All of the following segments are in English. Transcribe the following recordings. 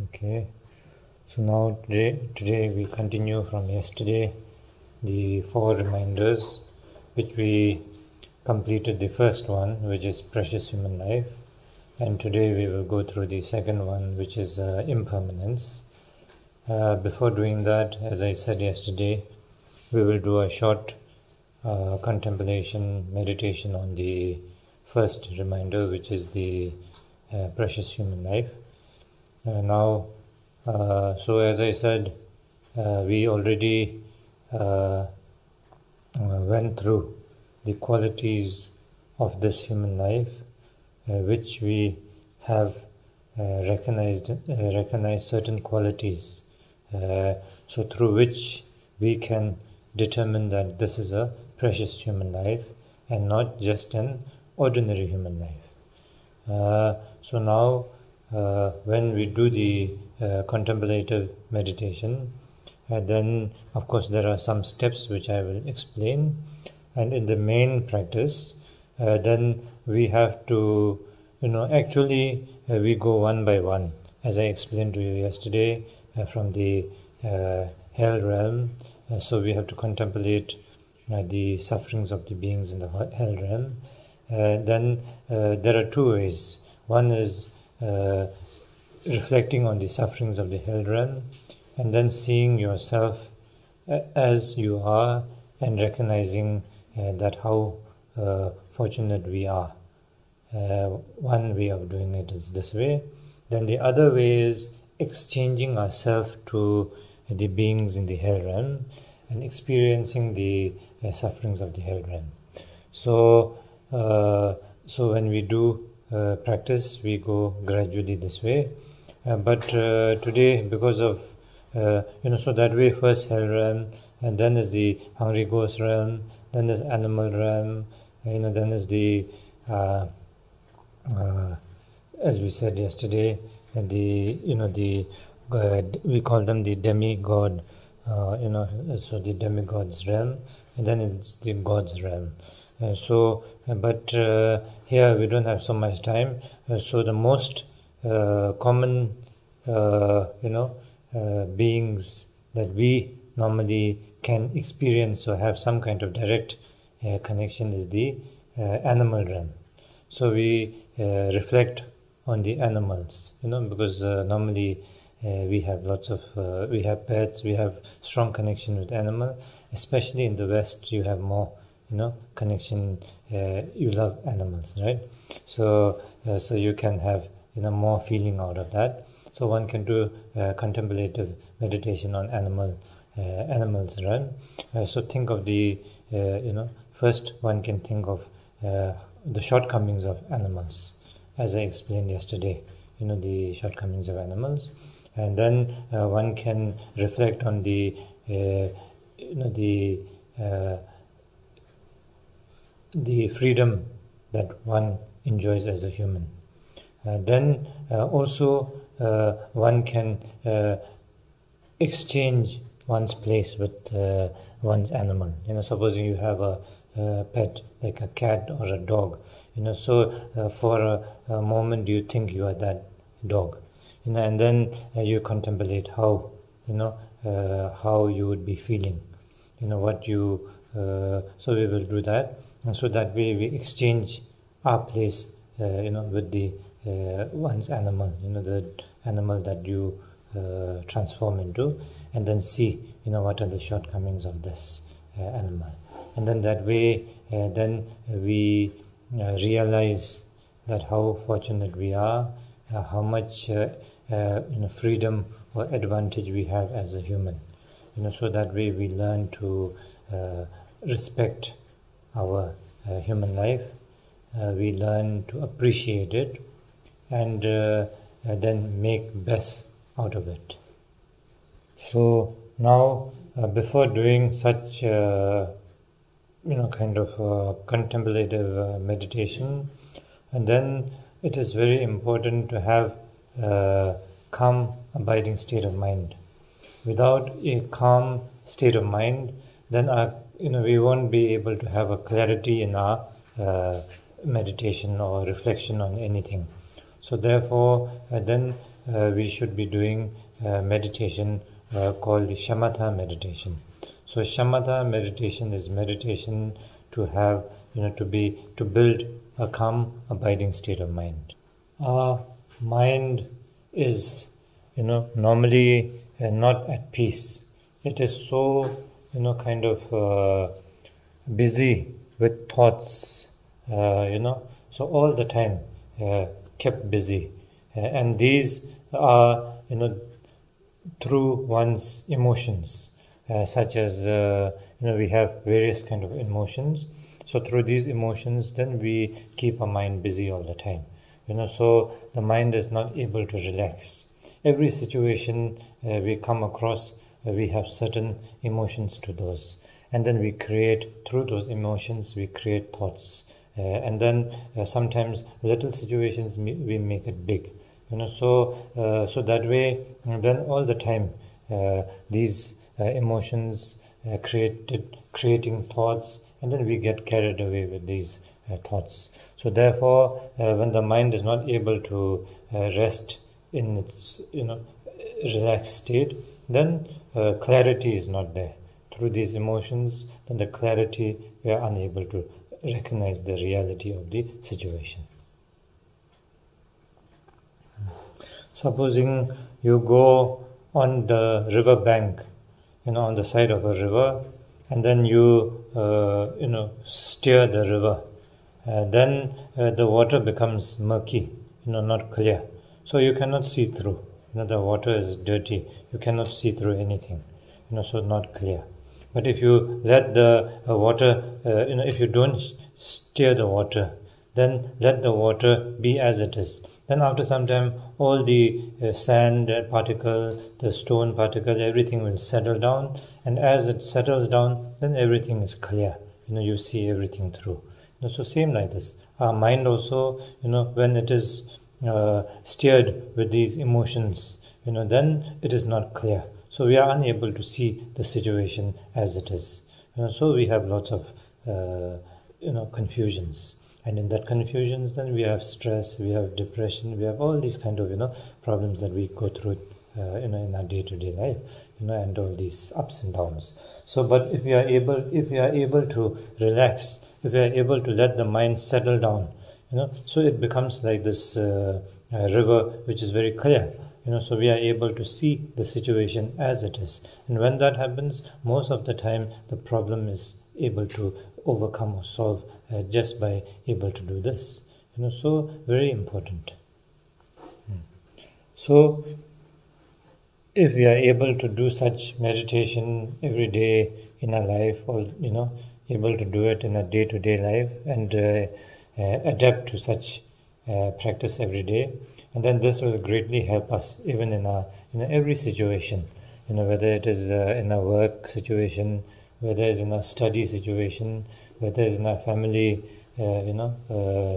Okay, so now today we continue from yesterday, the 4 reminders, which we completed the first one, which is precious human life, and today we will go through the second one, which is impermanence. Before doing that, as I said yesterday, we will do a short contemplation, meditation on the first reminder, which is the precious human life. So as I said, we already went through the qualities of this human life, which we have recognize certain qualities, so through which we can determine that this is a precious human life and not just an ordinary human life. So now when we do the contemplative meditation, then of course there are some steps which I will explain, and in the main practice then we have to actually we go one by one, as I explained to you yesterday, from the hell realm. So we have to contemplate the sufferings of the beings in the hell realm. Then there are two ways. One is reflecting on the sufferings of the hell realm, and then seeing yourself as you are and recognizing that how fortunate we are. One way of doing it is this way. Then the other way is exchanging ourselves to the beings in the hell realm and experiencing the sufferings of the hell realm. So when we do practice, we go gradually this way. But today, because of so that way, first hell realm, and then is the hungry ghost realm, then there's animal realm, then is the as we said yesterday, we call them the demigod, so the demigod's realm, and then it's the god's realm. But here we don't have so much time. So the most common, beings that we normally can experience or have some kind of direct connection is the animal realm. So we reflect on the animals, because normally we have lots of, we have pets, we have strong connection with animal. Especially in the West, you have more, connection. You love animals, right? So you can have more feeling out of that. So one can do contemplative meditation on animals, right? So think of the first one can think of the shortcomings of animals, as I explained yesterday. The shortcomings of animals, and then one can reflect on the freedom that one enjoys as a human. Then also one can exchange one's place with one's animal. Supposing you have a pet like a cat or a dog, so for a moment you think you are that dog, and then you contemplate how you would be feeling, what you so we will do that, and so that way we exchange our place with the one's animal, the animal that you transform into, and then see what are the shortcomings of this animal, and then that way then we realize that how fortunate we are, how much freedom or advantage we have as a human, so that way we learn to respect our human life, we learn to appreciate it, and then make best out of it. So now before doing such kind of contemplative meditation, and then it is very important to have a calm abiding state of mind. Without a calm state of mind, then we won't be able to have a clarity in our meditation or reflection on anything. So therefore then we should be doing meditation called the shamatha meditation. So shamatha meditation is meditation to have to build a calm abiding state of mind. Our mind is normally not at peace. It is so kind of busy with thoughts, so all the time kept busy, and these are through one's emotions, such as we have various kind of emotions. So through these emotions, then we keep our mind busy all the time. So the mind is not able to relax. Every situation we come across, we have certain emotions to those, and then we create, through those emotions we create thoughts, and then sometimes little situations we make it big, so that way, then all the time these emotions creating thoughts, and then we get carried away with these thoughts. So therefore, when the mind is not able to rest in its relaxed state, then clarity is not there. Through these emotions, then the clarity, we are unable to recognize the reality of the situation. Supposing you go on the river bank, on the side of a river, and then you steer the river, then the water becomes murky, not clear. So you cannot see through. The water is dirty. You cannot see through anything. So not clear. But if you let the water, if you don't steer the water, then let the water be as it is. Then after some time, all the sand particle, the stone particle, everything will settle down. And as it settles down, then everything is clear. You see everything through. So same like this. Our mind also, when it is steered with these emotions, then it is not clear. So we are unable to see the situation as it is. So we have lots of confusions. And in that confusions, then we have stress, we have depression, we have all these kind of problems that we go through in our day-to-day life, and all these ups and downs. So, but if we are able to relax, if we are able to let the mind settle down, so it becomes like this river which is very clear. So we are able to see the situation as it is. And when that happens, most of the time the problem is able to overcome or solve just by able to do this. So very important. So if we are able to do such meditation every day in our life, or able to do it in a day-to-day life, and adapt to such practice every day, and then this will greatly help us even in our every situation, whether it is in a work situation, whether it's in a study situation, whether it's in a family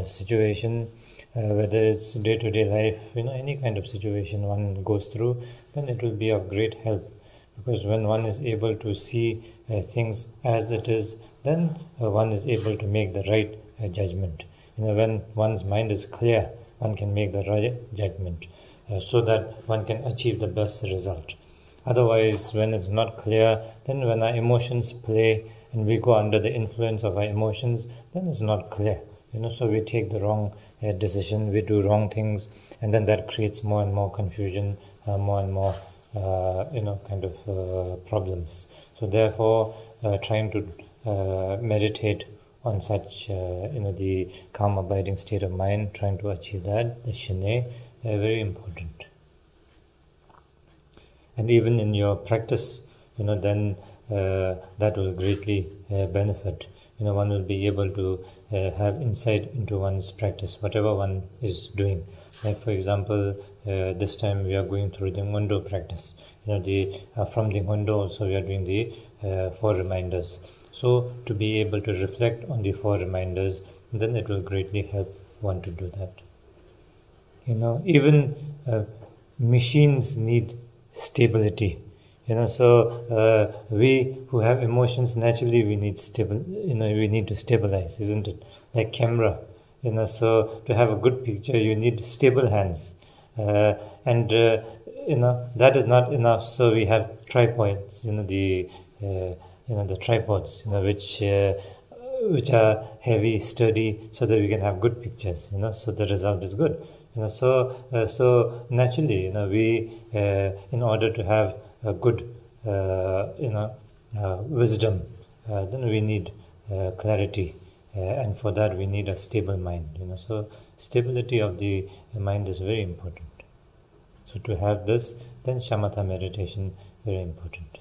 situation, whether it's day-to-day life, any kind of situation one goes through, then it will be of great help. Because when one is able to see things as it is, then one is able to make the right judgment. When one's mind is clear, one can make the right judgment, so that one can achieve the best result. Otherwise, when it's not clear, then when our emotions play and we go under the influence of our emotions, then it's not clear. So we take the wrong decision, we do wrong things, and then that creates more and more confusion, more and more kind of problems. So therefore, trying to meditate on such the calm abiding state of mind, trying to achieve that, the shine, very important. And even in your practice, then that will greatly benefit. One will be able to have insight into one's practice, whatever one is doing. Like for example, this time we are going through the Ngondo practice. From the Ngondo also we are doing the 4 reminders. So to be able to reflect on the 4 reminders, then it will greatly help one to do that. Even machines need stability. So we who have emotions, naturally we need we need to stabilize, isn't it? Like camera, so to have a good picture you need stable hands, and that is not enough. So we have tripods, the tripods, which are heavy, sturdy, so that we can have good pictures, so the result is good. So naturally, we in order to have a good wisdom, then we need clarity, and for that we need a stable mind. So stability of the mind is very important. So to have this, then shamatha meditation very important.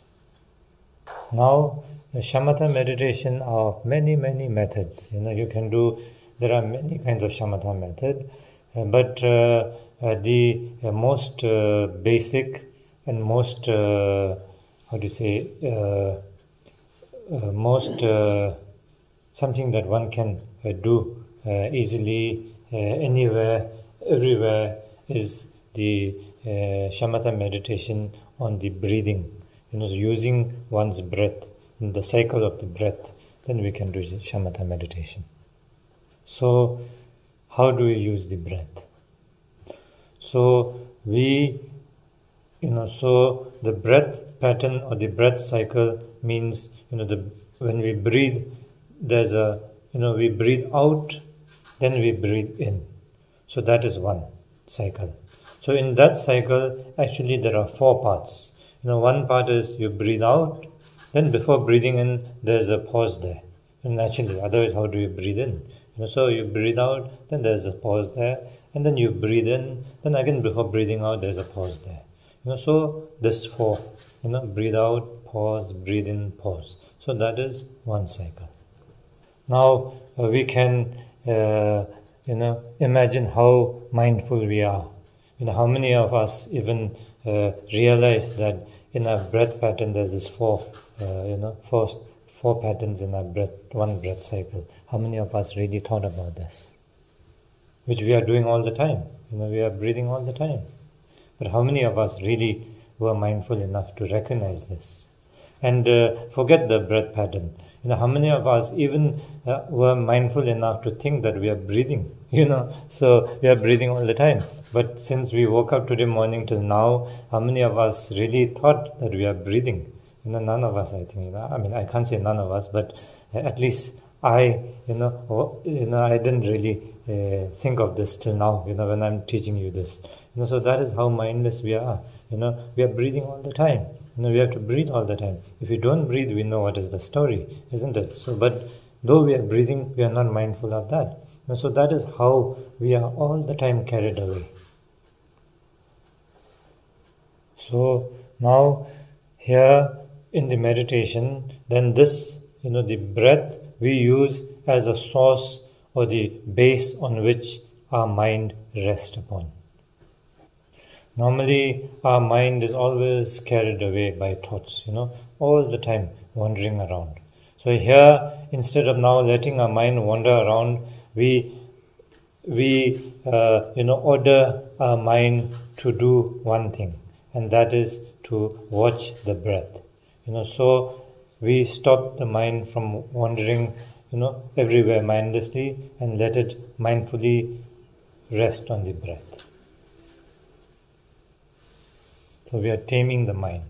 Now shamatha meditation are many methods. You can do. There are many kinds of shamatha method. But the most basic and most most something that one can do easily anywhere, everywhere is the shamatha meditation on the breathing. Using one's breath, the cycle of the breath, then we can do shamatha meditation. So, how do we use the breath? So so the breath pattern or the breath cycle means, when we breathe, there's we breathe out, then we breathe in. So that is one cycle. So in that cycle, actually there are 4 parts. One part is you breathe out, then before breathing in, there's a pause there. And naturally, otherwise how do you breathe in? So you breathe out, then there's a pause there, and then you breathe in, then again before breathing out, there's a pause there. So this 4, breathe out, pause, breathe in, pause. So that is one cycle. Now we can, imagine how mindful we are. How many of us even realize that in our breath pattern there's this 4 patterns in our breath, one breath cycle. How many of us really thought about this? Which we are doing all the time. We are breathing all the time. But how many of us really were mindful enough to recognize this? And forget the breath pattern. How many of us even were mindful enough to think that we are breathing? So we are breathing all the time. But since we woke up today morning till now, how many of us really thought that we are breathing? None of us, I think. I can't say none of us, but at least I didn't really think of this till now. When I'm teaching you this. So that is how mindless we are. We are breathing all the time. We have to breathe all the time. If we don't breathe, we know what is the story, isn't it? So, but though we are breathing, we are not mindful of that. So that is how we are all the time carried away. So now here in the meditation, then this, the breath we use as a source or the base on which our mind rests upon. Normally, our mind is always carried away by thoughts, all the time wandering around. So here, instead of now letting our mind wander around, we order our mind to do one thing, and that is to watch the breath. So we stop the mind from wandering, everywhere mindlessly, and let it mindfully rest on the breath. So we are taming the mind.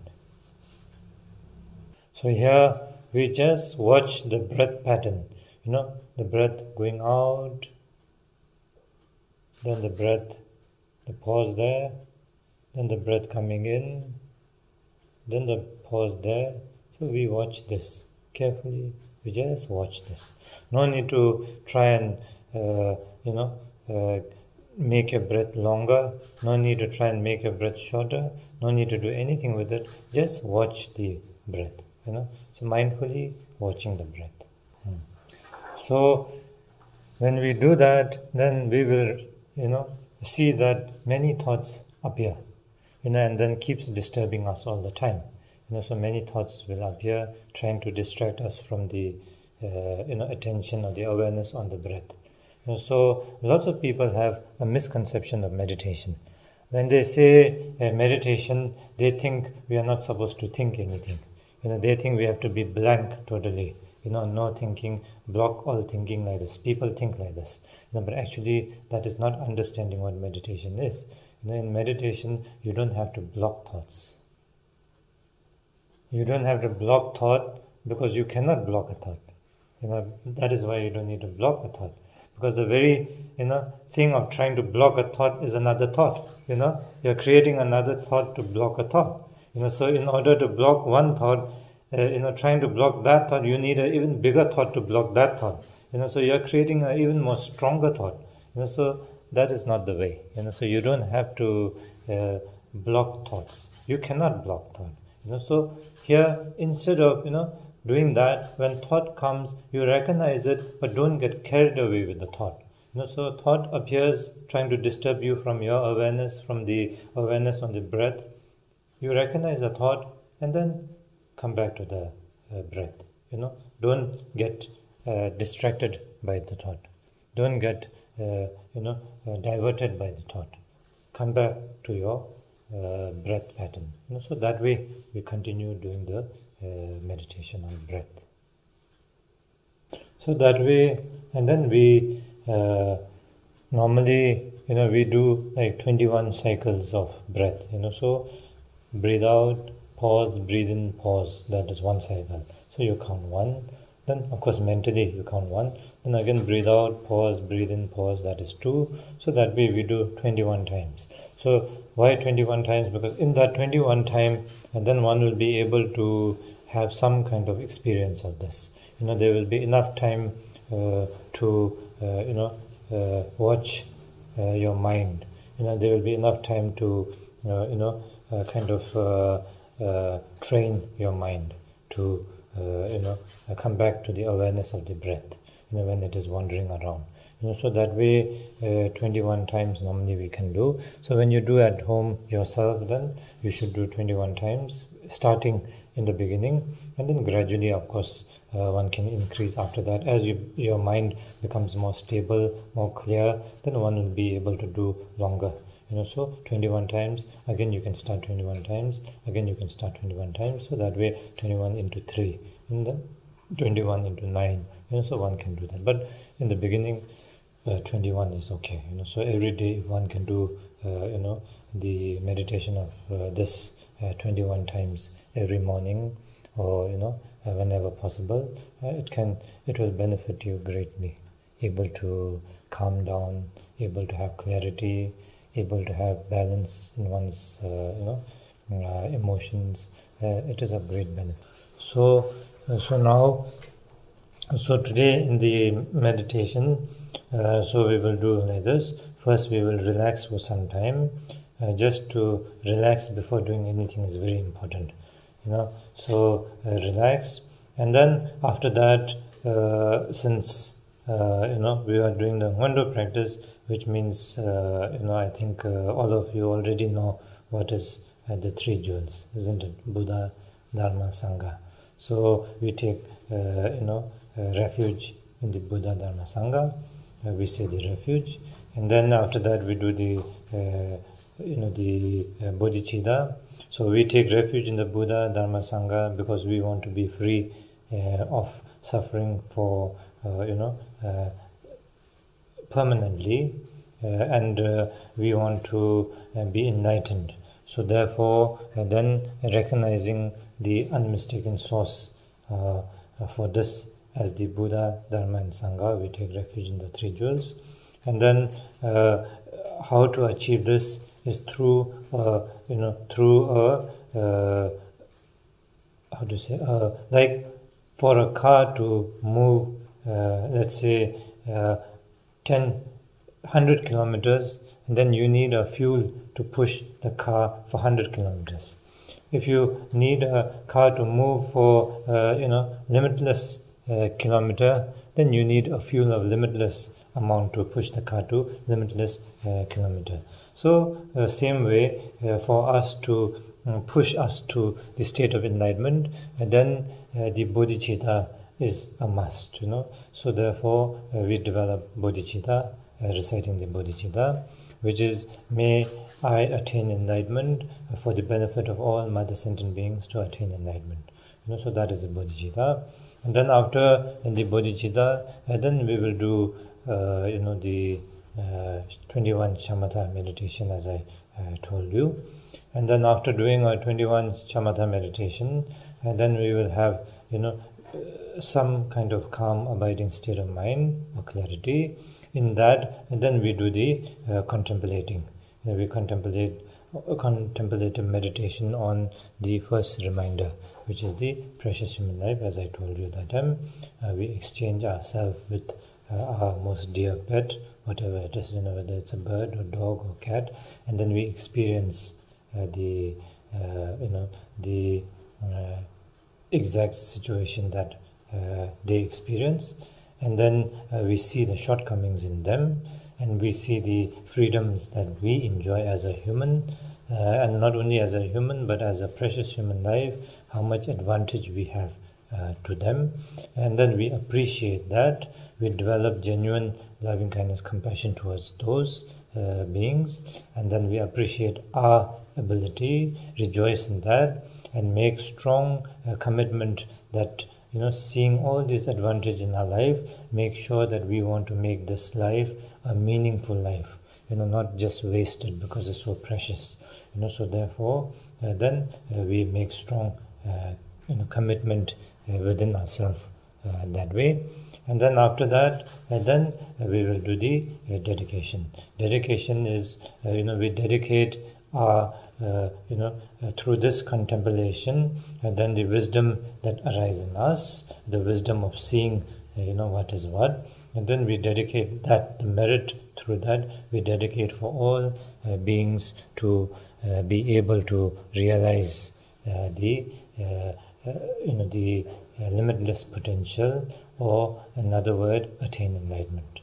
So here we just watch the breath pattern. The breath going out, then the breath, the pause there, then the breath coming in, then the pause there. So we watch this carefully. We just watch this. No need to try and make your breath longer. No need to try and make your breath shorter. No need to do anything with it. Just watch the breath. So mindfully watching the breath. So when we do that, then we will, see that many thoughts appear, and then keeps disturbing us all the time. So many thoughts will appear, trying to distract us from the, attention or the awareness on the breath. So lots of people have a misconception of meditation. When they say meditation, they think we are not supposed to think anything. They think we have to be blank totally. No thinking, block all thinking like this. People think like this. But actually, that is not understanding what meditation is. In meditation, you don't have to block thoughts. You don't have to block thought because you cannot block a thought. That is why you don't need to block a thought. Because the very, thing of trying to block a thought is another thought. You're creating another thought to block a thought. So in order to block one thought, trying to block that thought, you need an even bigger thought to block that thought. So you're creating an even more stronger thought. So that is not the way. So you don't have to block thoughts. You cannot block thought. So here, instead of, doing that, when thought comes, you recognize it, but don't get carried away with the thought. So thought appears trying to disturb you from your awareness, from the awareness on the breath. You recognize the thought and then come back to the breath. Don't get distracted by the thought. Don't get diverted by the thought. Come back to your breath pattern. So that way we continue doing the meditation on breath. So that way, and then we normally, we do like 21 cycles of breath. So breathe out, pause, breathe in, pause. That is one cycle. So you count 1. Then, of course, mentally you count 1. Then again, breathe out, pause, breathe in, pause. That is 2. So that way we do 21 times. So why 21 times? Because in that 21 time, and then one will be able to have some kind of experience of this. There will be enough time to watch your mind. There will be enough time to train your mind to come back to the awareness of the breath when it is wandering around. So that way 21 times normally we can do. So when you do at home yourself, then you should do 21 times, starting in the beginning, and then gradually, of course, one can increase after that. As your mind becomes more stable, more clear, then one will be able to do longer. So 21 times, again you can start 21 times, again you can start 21 times. So that way 21 into 3, and then 21 into 9. So one can do that. But in the beginning, 21 is okay. So every day one can do the meditation of this 21 times every morning, or whenever possible. It will benefit you greatly. Able to calm down, able to have clarity, able to have balance in one's emotions. It is a great benefit. So today in the meditation, so we will do like this. First we will relax for some time. Just to relax before doing anything is very important. So relax, and then after that, since we are doing the Ngondro practice, which means I think all of you already know what is the 3 jewels, isn't it? Buddha, Dharma, Sangha. So we take refuge in the Buddha, Dharma, Sangha. We say the refuge, and then after that we do the bodhicitta. So we take refuge in the Buddha, Dharma, Sangha because we want to be free of suffering for permanently, and we want to be enlightened. So therefore, then recognizing the unmistaken source for this as the Buddha, Dharma, and Sangha, we take refuge in the 3 jewels. And then how to achieve this is through like for a car to move, let's say 100 kilometers, and then you need a fuel to push the car for 100 kilometers. If you need a car to move for limitless kilometer, then you need a fuel of limitless amount to push the car to limitless kilometer. So same way for us to push us to the state of enlightenment, and then the bodhicitta is a must. So therefore we develop bodhicitta, reciting the bodhicitta, which is, may I attain enlightenment for the benefit of all mother sentient beings to attain enlightenment. So that is the bodhicitta. And then after the bodhicitta, then we will do the 21 shamatha meditation, as I told you. And then after doing our 21 shamatha meditation, then we will have some kind of calm abiding state of mind or clarity. In that, and then we do the contemplating. We contemplate contemplative meditation on the first reminder, which is the precious human life. As I told you that time, we exchange ourselves with our most dear pet, whatever it is, whether it's a bird or dog or cat, and then we experience the exact situation that they experience, and then we see the shortcomings in them, and we see the freedoms that we enjoy as a human, and not only as a human but as a precious human life, how much advantage we have to them. And then we appreciate that, we develop genuine loving kindness, compassion towards those beings, and then we appreciate our ability, rejoice in that, and make strong commitment that, seeing all this advantage in our life, make sure that we want to make this life a meaningful life, not just wasted because it's so precious. So therefore, then we make strong commitment within ourselves that way. And then after that, then we will do the dedication. Dedication is, we dedicate our, through this contemplation, and then the wisdom that arises in us, the wisdom of seeing, what is what, and then we dedicate that, the merit through that, we dedicate for all beings to be able to realize the limitless potential, or another word, attain enlightenment.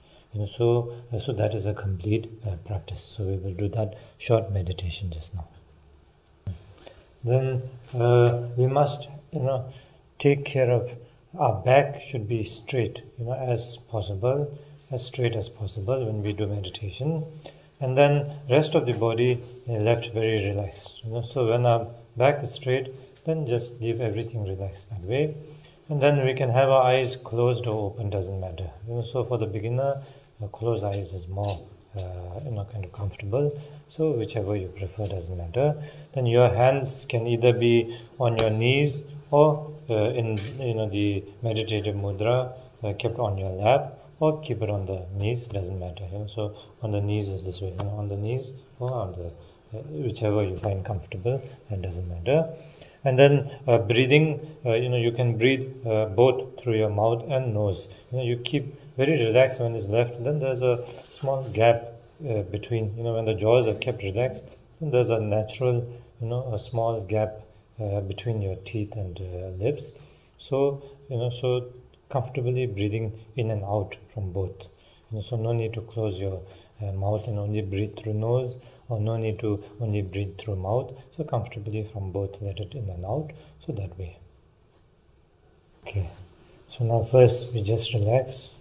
So that is a complete practice. So we will do that short meditation just now. Then we must, take care of our back should be straight, as possible, as straight as possible when we do meditation. And then rest of the body left very relaxed. So when our back is straight, then just leave everything relaxed that way. And then we can have our eyes closed or open, doesn't matter. So for the beginner, closed eyes is more, kind of comfortable. So whichever you prefer, doesn't matter. Then your hands can either be on your knees or in the meditative mudra, kept on your lap, or keep it on the knees, doesn't matter. So on the knees is this way, on the knees or on the whichever you find comfortable, it doesn't matter. And then breathing, you can breathe both through your mouth and nose. You keep very relaxed when it's left. Then there's a small gap between, when the jaws are kept relaxed, then there's a natural, a small gap between your teeth and lips. So, so comfortably breathing in and out from both. So no need to close your mouth and only breathe through nose, or no need to only breathe through mouth. So comfortably from both, let it in and out. So that way. Okay. So now first we just relax.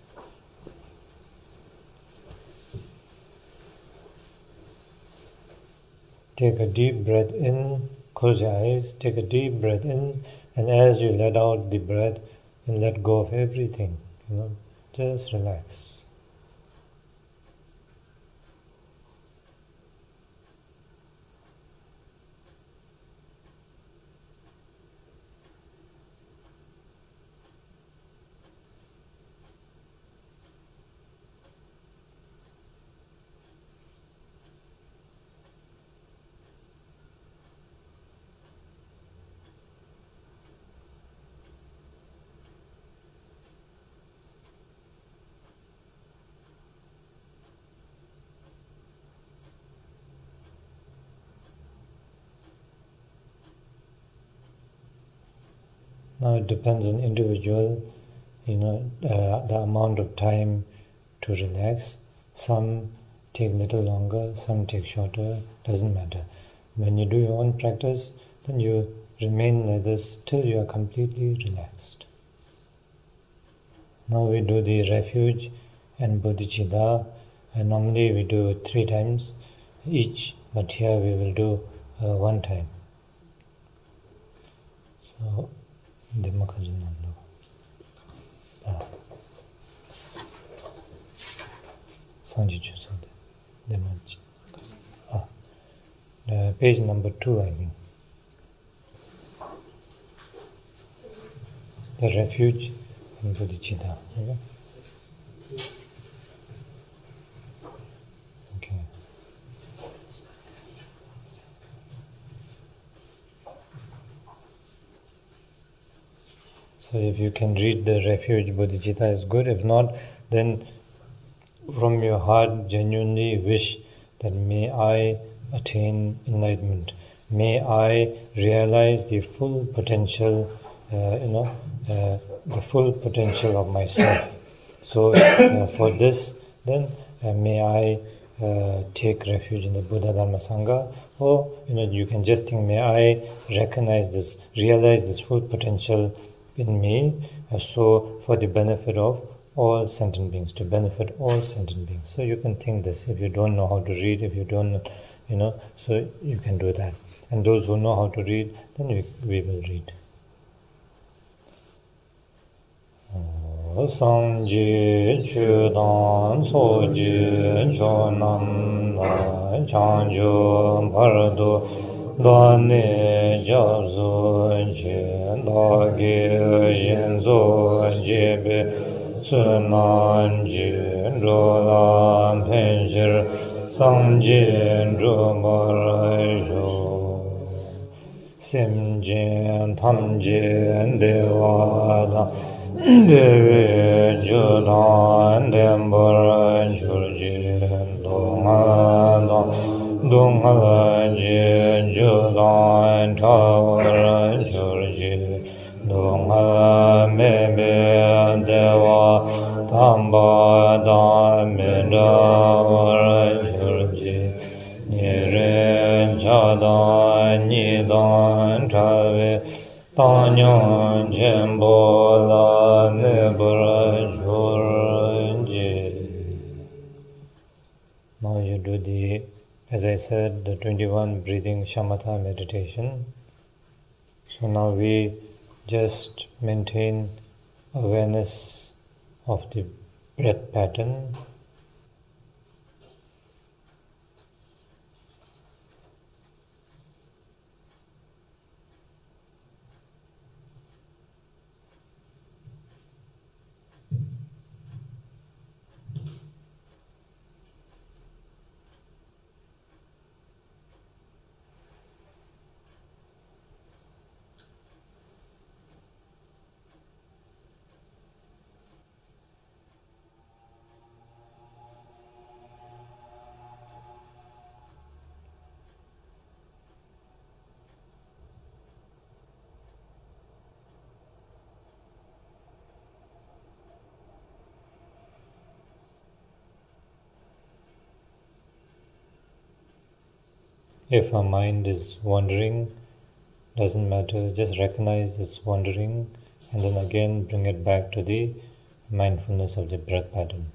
Take a deep breath in. Close your eyes. Take a deep breath in, and as you let out the breath, and let go of everything. Just relax. Now it depends on individual, the amount of time to relax. Some take little longer, some take shorter, doesn't matter. When you do your own practice, then you remain like this till you are completely relaxed. Now we do the refuge and bodhicitta. Normally we do 3 times each, but here we will do 1 time. So page number 2, I think. The refuge and bodhicitta. Okay. So if you can read the refuge bodhicitta is good. If not, then from your heart genuinely wish that may I attain enlightenment. May I realize the full potential, the full potential of myself. So for this, then may I take refuge in the Buddha Dharma Sangha, or you can just think, may I recognize this, realize this full potential in me, so for the benefit of all sentient beings, to benefit all sentient beings. So you can think this. If you don't know how to read, if you don't, so you can do that. And those who know how to read, then we will read. Sangji chudan soji chonam na chanjo pardo dane jazo je dagi jinzo jebe sunan je rolan penjir sangji dromarajo simjin tamjin devada Devi Judan Dembara Jurjin Donghala Ji Judan Tawara Jurji Donghala Mebe Deva Tamba Damidawara Jurji Nirin Jadan Nidan Tave Tanyan Jembola Nebra Jurji. Now you do the, as I said, the 21 breathing shamatha meditation. So now we just maintain awareness of the breath pattern. If our mind is wandering, doesn't matter, just recognize it's wandering and then again bring it back to the mindfulness of the breath pattern.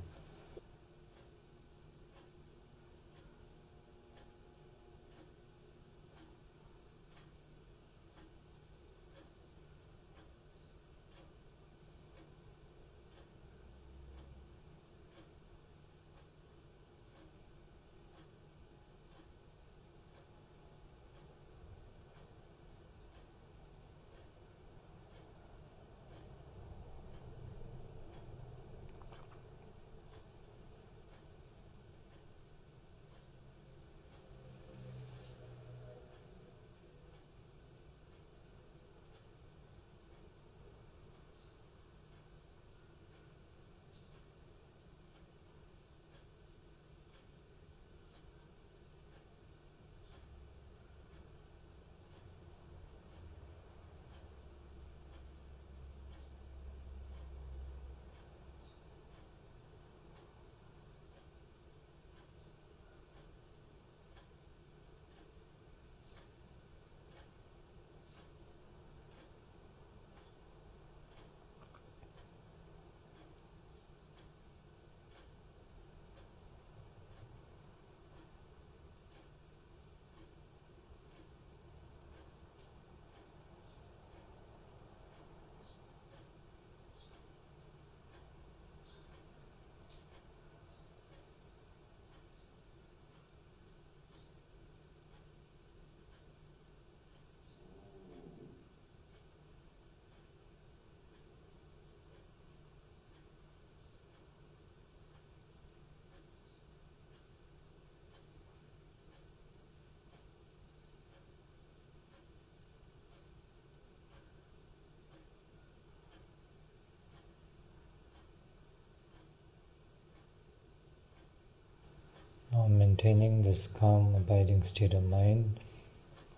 Now maintaining this calm, abiding state of mind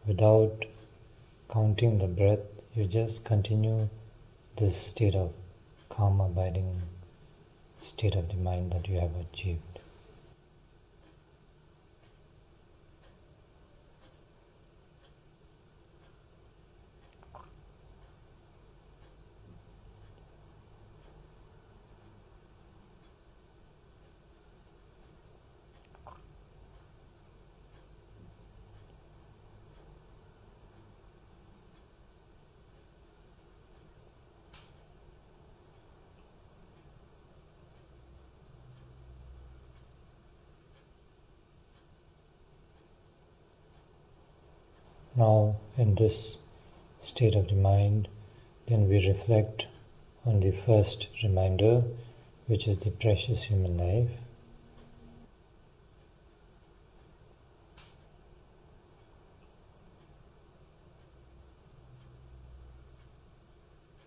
without counting the breath, you just continue this state of calm, abiding state of the mind that you have achieved. Now, in this state of the mind, then we reflect on the first reminder, which is the precious human life.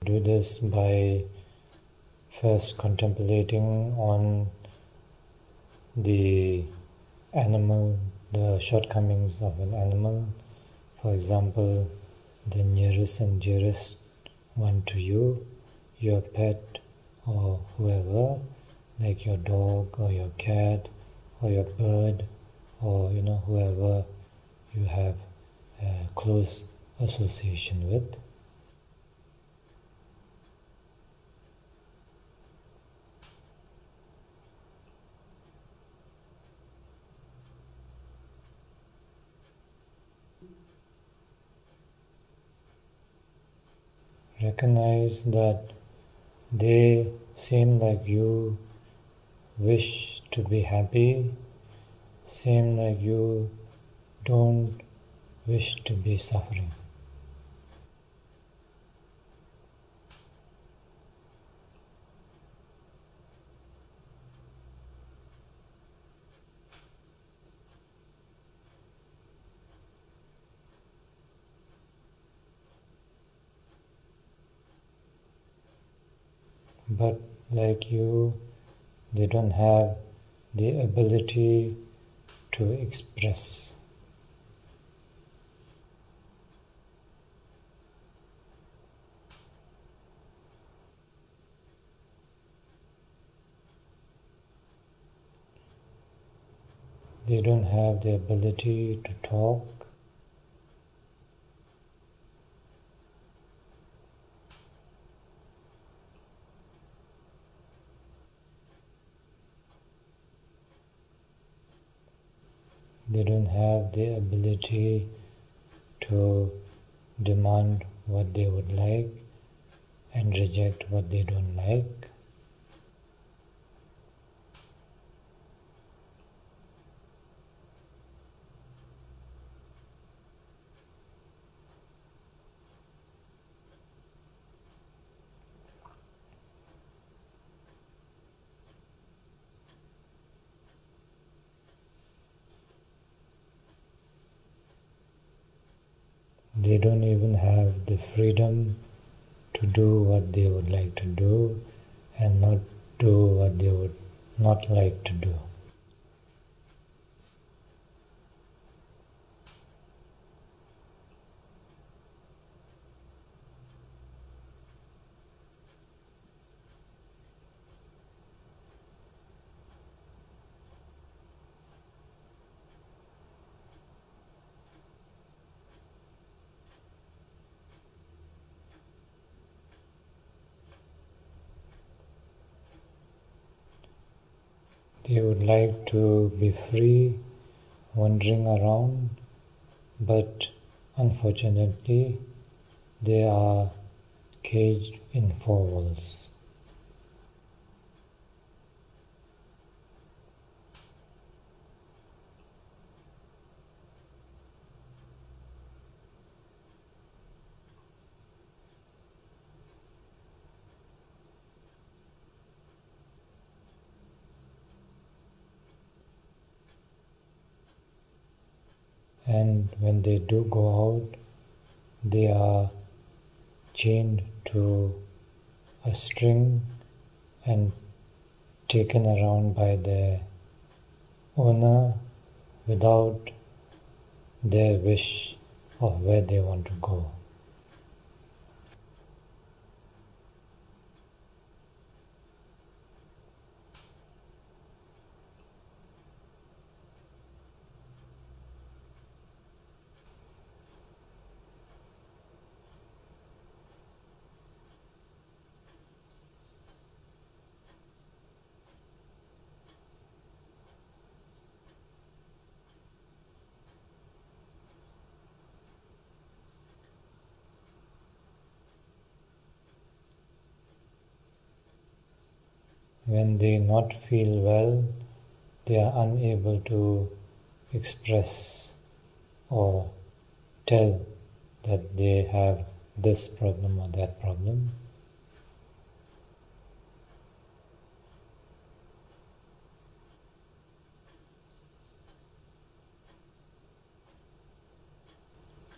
Do this by first contemplating on the animal, the shortcomings of an animal. For example, the nearest and dearest one to you, your pet or whoever, like your dog or your cat or your bird, or whoever you have a close association with. Recognize that they, same like you, wish to be happy, same like you don't wish to be suffering. But like you, they don't have the ability to express. They don't have the ability to talk. They don't have the ability to demand what they would like and reject what they don't like. They don't even have the freedom to do what they would like to do and not do what they would not like to do. They would like to be free, wandering around, but unfortunately, they are caged in four walls. And when they do go out, they are chained to a string and taken around by their owner without their wish of where they want to go. when they not feel well, they are unable to express or tell that they have this problem or that problem.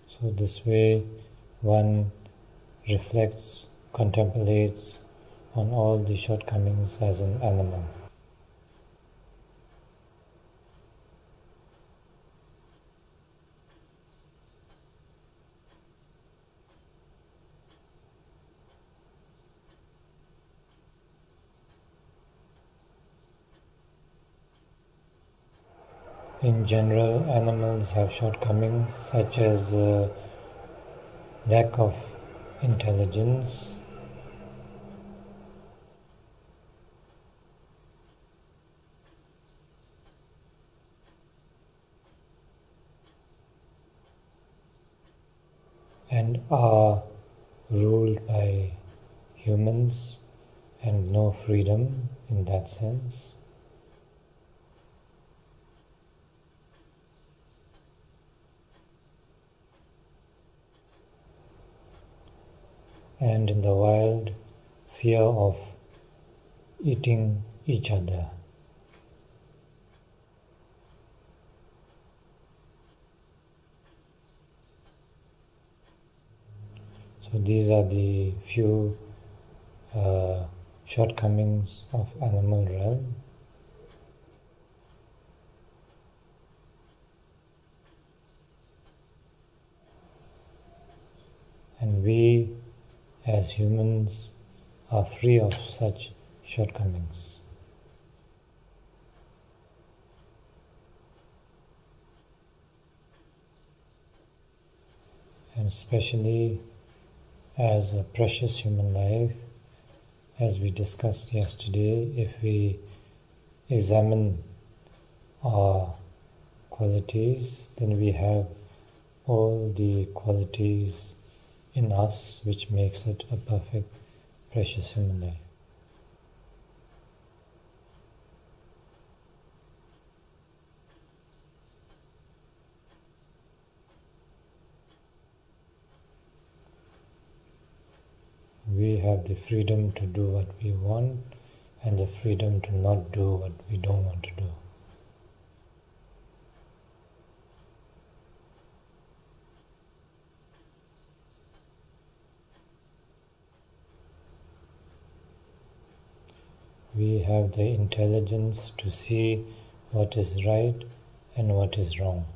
So this way one reflects, contemplates on all the shortcomings as an animal. In general, animals have shortcomings such as lack of intelligence, and are ruled by humans and no freedom in that sense. And in the wild, fear of eating each other. So these are the few shortcomings of animal realm. And we as humans are free of such shortcomings. And especially as a precious human life, as we discussed yesterday, if we examine our qualities, then we have all the qualities in us which makes it a perfect, precious human life. We have the freedom to do what we want and the freedom to not do what we don't want to do. We have the intelligence to see what is right and what is wrong.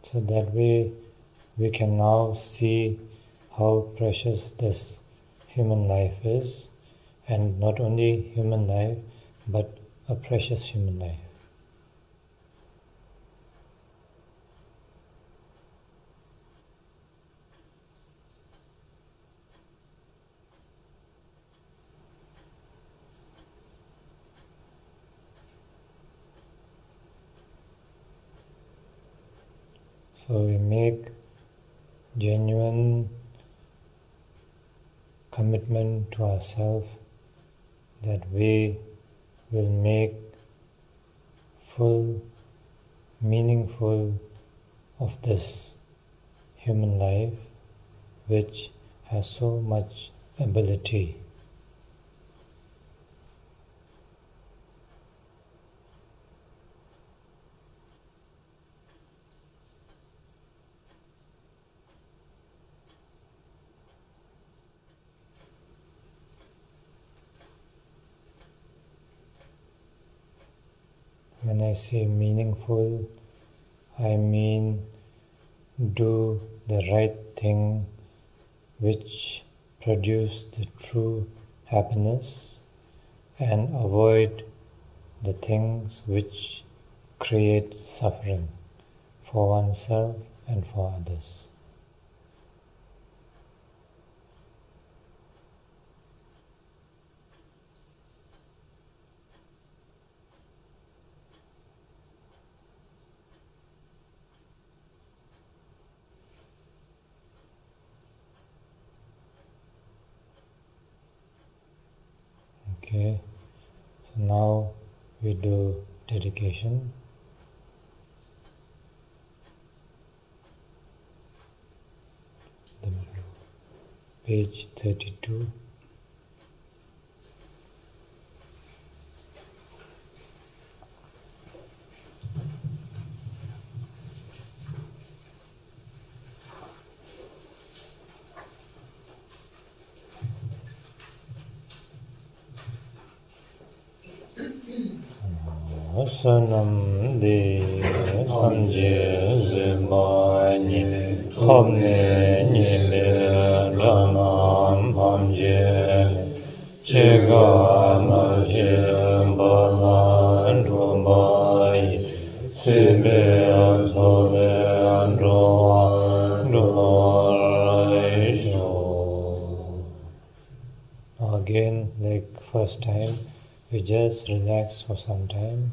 So that way we can now see how precious this human life is, and not only human life, but a precious human life. So we make genuine commitment to ourselves that we will make full, meaningful of this human life which has so much ability. When I say meaningful, I mean do the right thing which produce the true happiness and avoid the things which create suffering for oneself and for others. Okay, so now we do dedication. Page 32. Asanam de amje zimani tomne nile ranam amje chega naje balan rombai sebe azove androa roaisho. Again, like first time, we just relax for some time.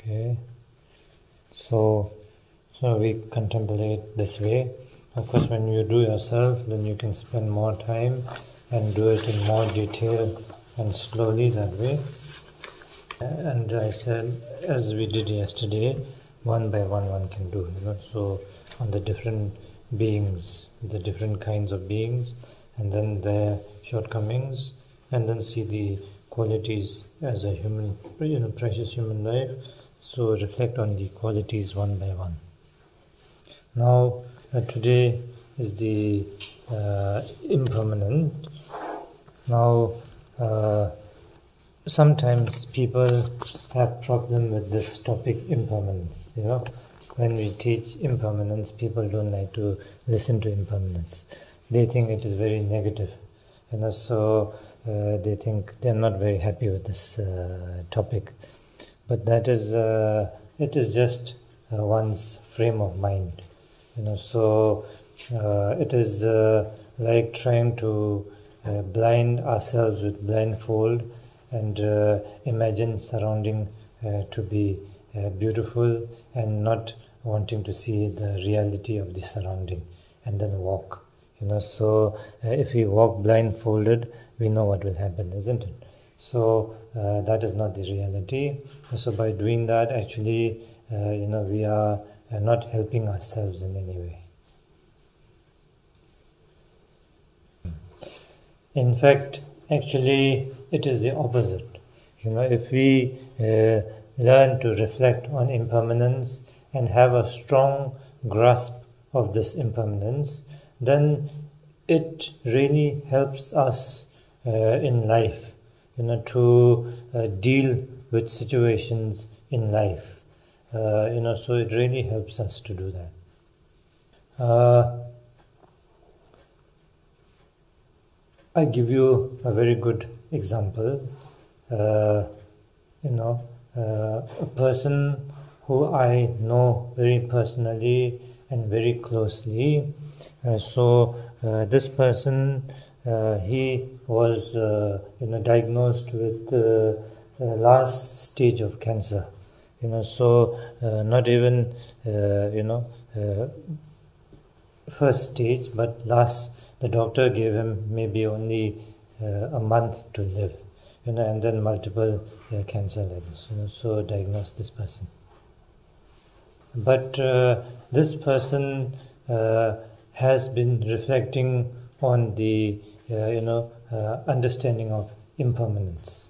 Okay, so we contemplate this way. Of course, when you do yourself, then you can spend more time and do it in more detail and slowly that way. And I said, as we did yesterday, one by one can do. So on the different beings, the different kinds of beings, and then their shortcomings, and then see the qualities as a human, precious human life. So reflect on the qualities one by one. Now today is the impermanent. Now sometimes people have problem with this topic, impermanence. When we teach impermanence, people don't like to listen to impermanence. They think it is very negative, so they think they're not very happy with this topic. But that is, it is just one's frame of mind. So it is like trying to blind ourselves with blindfold and imagine surrounding to be beautiful and not wanting to see the reality of the surrounding and then walk. So if we walk blindfolded, we know what will happen, isn't it? So that is not the reality. So by doing that, actually, we are not helping ourselves in any way. In fact, actually, it is the opposite. If we learn to reflect on impermanence and have a strong grasp of this impermanence, then it really helps us in life. To deal with situations in life. So it really helps us to do that. I give you a very good example. A person who I know very personally and very closely. This person, he was diagnosed with last stage of cancer. Not even first stage, but last. The doctor gave him maybe only a month to live. And then multiple cancer like this. So diagnosed this person. But this person has been reflecting on the understanding of impermanence.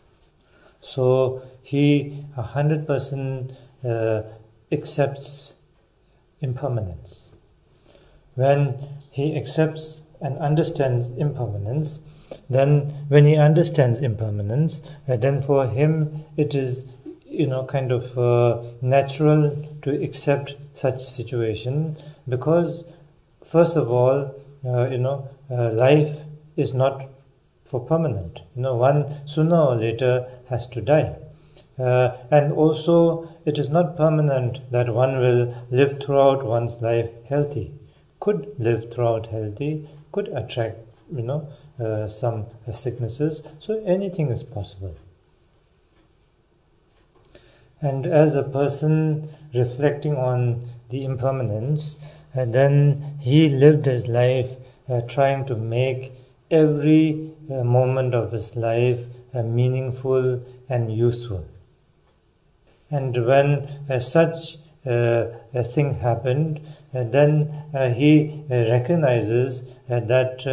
So he 100% accepts impermanence. When he accepts and understands impermanence, then when he understands impermanence, then for him it is kind of natural to accept such situation, because first of all, life is not for permanent. One sooner or later has to die. And also, it is not permanent that one will live throughout one's life healthy. Could live throughout healthy, could attract, some sicknesses. So anything is possible. And as a person reflecting on the impermanence, then he lived his life trying to make every moment of his life meaningful and useful. And when such a thing happened, then he recognizes that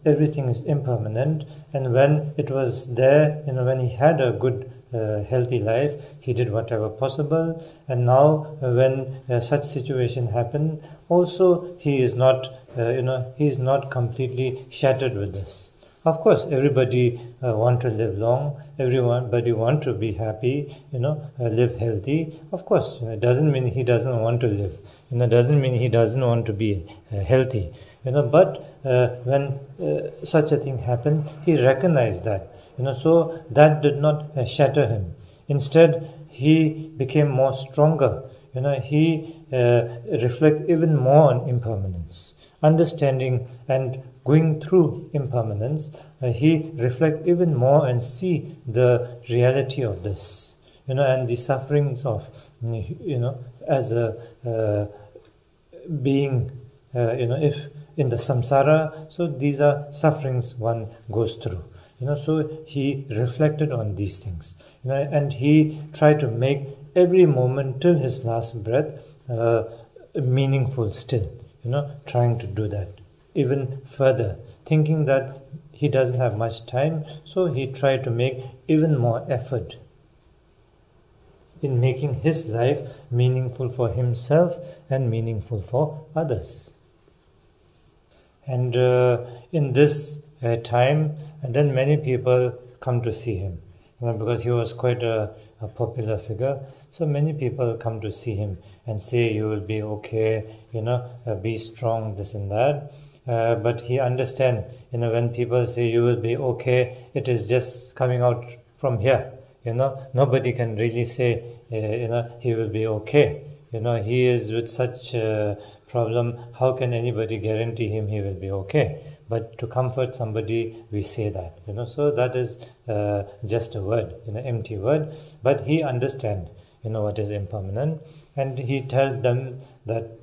everything is impermanent, and when it was there, when he had a good healthy life, he did whatever possible, and now when such situation happened, also he is not completely shattered with this. Of course, everybody want to live long, everybody want to be happy, live healthy. Of course, it doesn't mean he doesn't want to live, doesn't mean he doesn't want to be healthy, but when such a thing happened, he recognized that, so that did not shatter him. Instead, he became more stronger. He reflect even more on impermanence, understanding and going through impermanence. He reflect even more and see the reality of this, and the sufferings of, as a being, if in the samsara, so these are sufferings one goes through. So he reflected on these things, and he tried to make every moment till his last breath meaningful still, trying to do that even further, thinking that he doesn't have much time, so he tried to make even more effort in making his life meaningful for himself and meaningful for others. And in this time, and then many people come to see him, because he was quite a popular figure. So many people come to see him and say, you will be okay, be strong, this and that. But he understands, when people say you will be okay, it is just coming out from here. Nobody can really say, he will be okay. He is with such a problem. How can anybody guarantee him he will be okay? But to comfort somebody, we say that. So that is just a word, empty word. But he understands, what is impermanent, and he tells them that,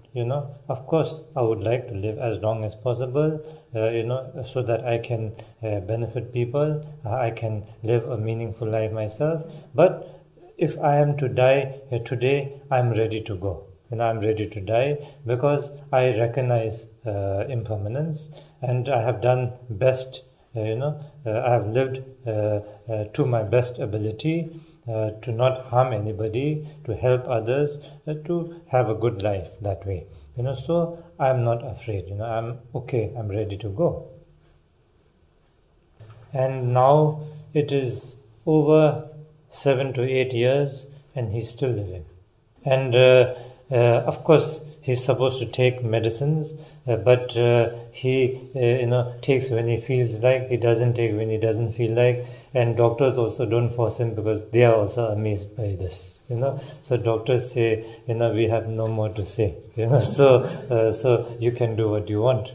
of course, I would like to live as long as possible, so that I can benefit people, I can live a meaningful life myself. But if I am to die today, I'm ready to go. I'm ready to die, because I recognize impermanence, and I have done best, I have lived to my best ability, to not harm anybody, to help others, to have a good life that way. So I'm not afraid, I'm okay, I'm ready to go. And now it is over 7 to 8 years, and he's still living. And of course, he's supposed to take medicines, but he takes when he feels like, he doesn't take when he doesn't feel like, and doctors also don't force him, because they are also amazed by this. So doctors say, we have no more to say. So you can do what you want.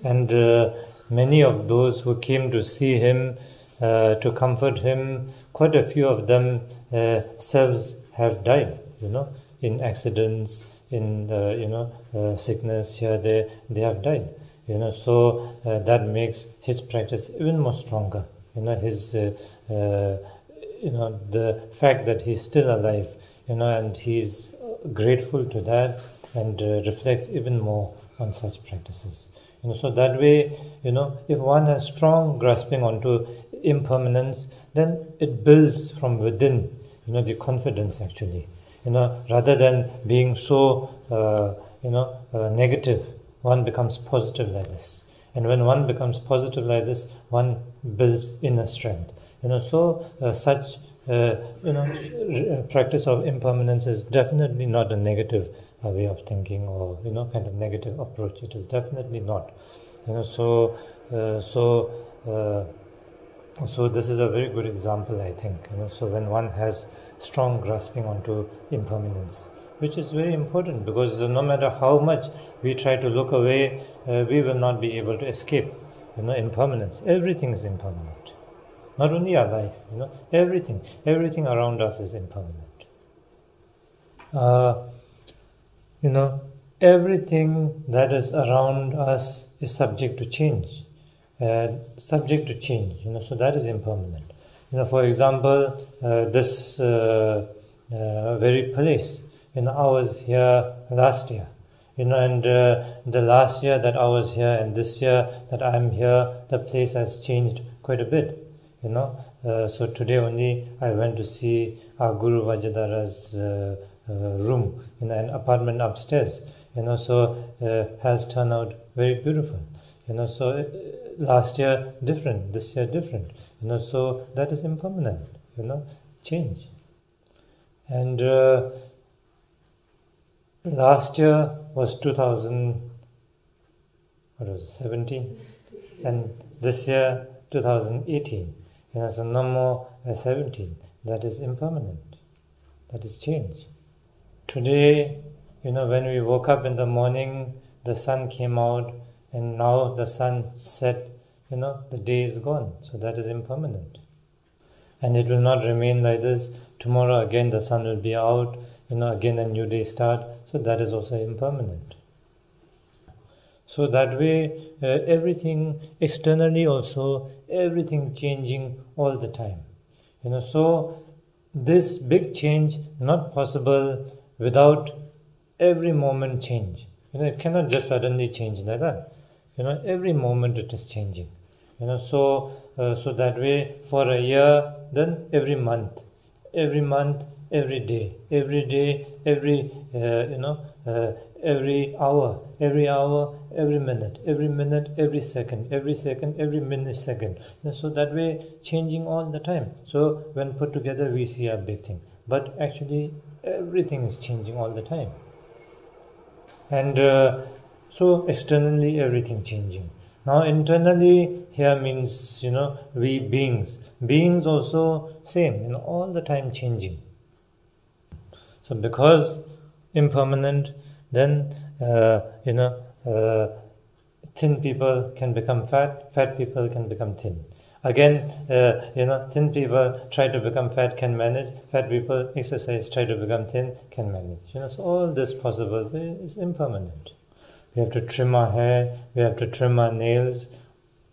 And many of those who came to see him, to comfort him, quite a few of them selves have died. In accidents, in sickness here, they have died. So that makes his practice even more stronger. His the fact that he's still alive, and he's grateful to that, and reflects even more on such practices. So that way, if one has strong grasping onto impermanence, then it builds from within, the confidence actually. Rather than being so, negative, one becomes positive like this. And when one becomes positive like this, one builds inner strength. Such practice of impermanence is definitely not a negative way of thinking, or kind of negative approach. It is definitely not. So this is a very good example, I think. So when one has strong grasping onto impermanence, which is very important, because no matter how much we try to look away, we will not be able to escape impermanence. Everything is impermanent. Not only our life, everything around us is impermanent. Everything that is around us is subject to change. So that is impermanent. For example, this very place. I was here last year. And the last year that I was here and this year that I am here, the place has changed quite a bit. So today only I went to see our Guru Vajradhara's room in an apartment upstairs. Has turned out very beautiful. So last year different, this year different. So that is impermanent. Change. And last year was 2017, and this year 2018. So no more 17. That is impermanent. That is change. Today, when we woke up in the morning, the sun came out, and now the sun set. The day is gone. So that is impermanent. And it will not remain like this. Tomorrow again the sun will be out. Again a new day start. So that is also impermanent. So that way, everything externally also, everything changing all the time. So this big change not possible without every moment change. It cannot just suddenly change like that. Every moment it is changing. So that way for a year, then every month, every day, every hour, every minute, every second, every millisecond. So that way changing all the time. So when put together we see a big thing. But actually everything is changing all the time. And so externally everything changing. Now internally here means, we beings. Beings also same, all the time changing. So because impermanent, then, thin people can become fat, fat people can become thin. Again, thin people try to become fat, can manage. Fat people exercise, try to become thin, can manage. So all this possible is impermanent. We have to trim our hair, we have to trim our nails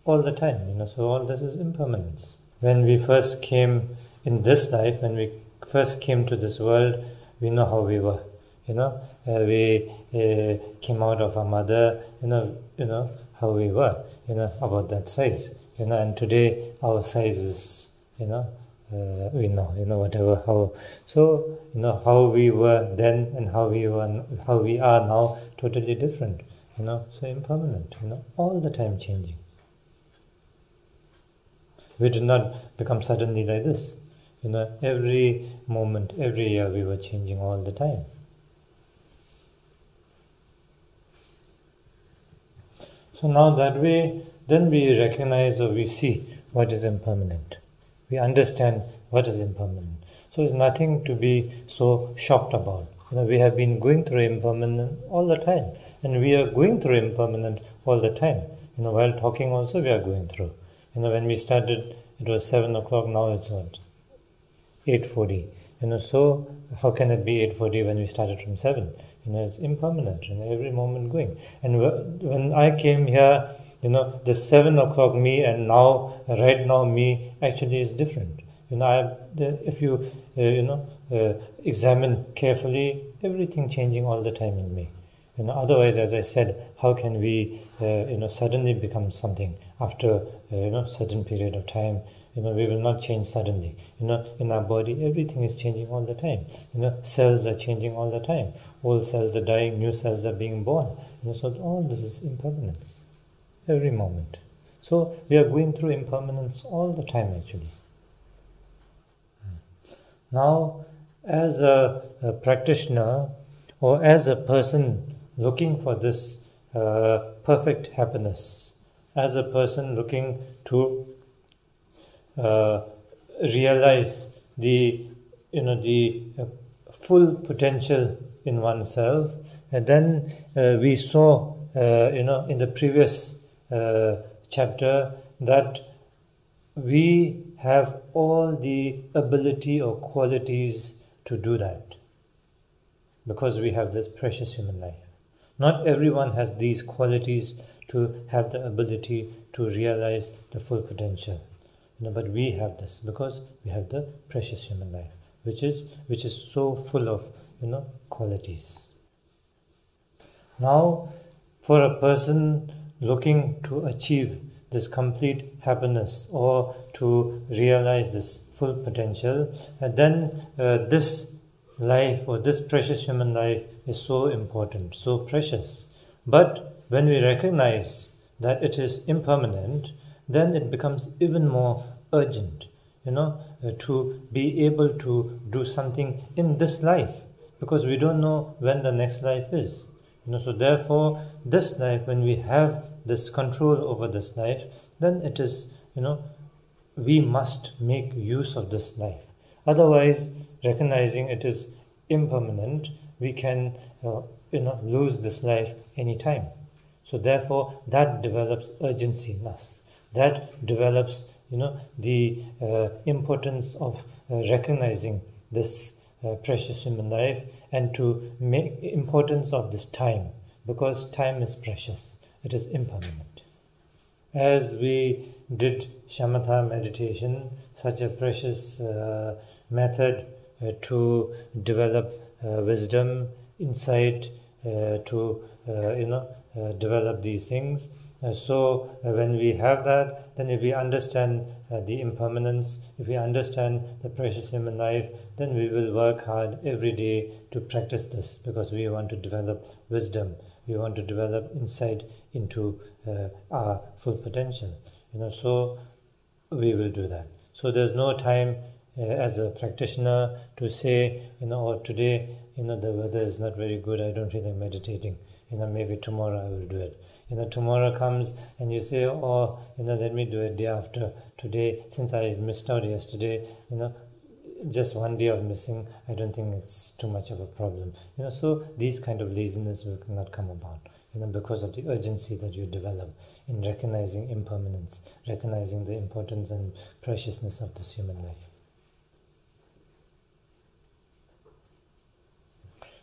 all the time. So all this is impermanence. When we first came in this life, when we first came to this world, we know how we were. We came out of our mother, how we were, about that size. And today our size is, we know, whatever, how. So, how we were then and how we are now, totally different. So impermanent, all the time changing. We did not become suddenly like this. Every moment, every year we were changing all the time. So now that way, then we recognize or we see what is impermanent. We understand what is impermanent. So it's nothing to be so shocked about. We have been going through impermanent all the time. And we are going through impermanent all the time. While talking also we are going through. When we started, it was 7 o'clock, now it's what? 8:40. So how can it be 8:40 when we started from 7? It's impermanent, every moment going. And when I came here, the 7 o'clock me and now, right now me, actually is different. If you, examine carefully, everything changing all the time in me. Otherwise, as I said, how can we, suddenly become something after, certain period of time? We will not change suddenly. In our body, everything is changing all the time. Cells are changing all the time. Old cells are dying, new cells are being born. So all this is impermanence, every moment. So we are going through impermanence all the time, actually. Now, as a practitioner or as a person looking for this perfect happiness, as a person looking to realize the full potential in oneself, and then we saw in the previous chapter that we have all the ability or qualities to do that because we have this precious human life. Not everyone has these qualities to have the ability to realize the full potential, but we have this because we have the precious human life, which is so full of qualities. Now, for a person looking to achieve this complete happiness or to realize this full potential, and then this life or this precious human life is so important, so precious. But when we recognize that it is impermanent, then it becomes even more urgent, to be able to do something in this life, because we don't know when the next life is. So therefore, this life, when we have this control over this life, then it is, we must make use of this life. Otherwise, recognizing it is impermanent, we can, lose this life anytime. So therefore, that develops urgency in us. That develops, the importance of recognizing this precious human life, and to make importance of this time, because time is precious, it is impermanent. As we did shamatha meditation, such a precious method to develop wisdom, insight, to develop these things. So when we have that, then if we understand the impermanence, if we understand the precious human life, then we will work hard every day to practice this, because we want to develop wisdom, we want to develop insight into our full potential. So we will do that. So there's no time as a practitioner to say, or today, the weather is not very good, I don't feel like meditating. Maybe tomorrow I will do it. Tomorrow comes and you say, let me do it day after. Today, since I missed out yesterday, just one day of missing, I don't think it's too much of a problem. So these kind of laziness will not come about, because of the urgency that you develop in recognizing impermanence, recognizing the importance and preciousness of this human life.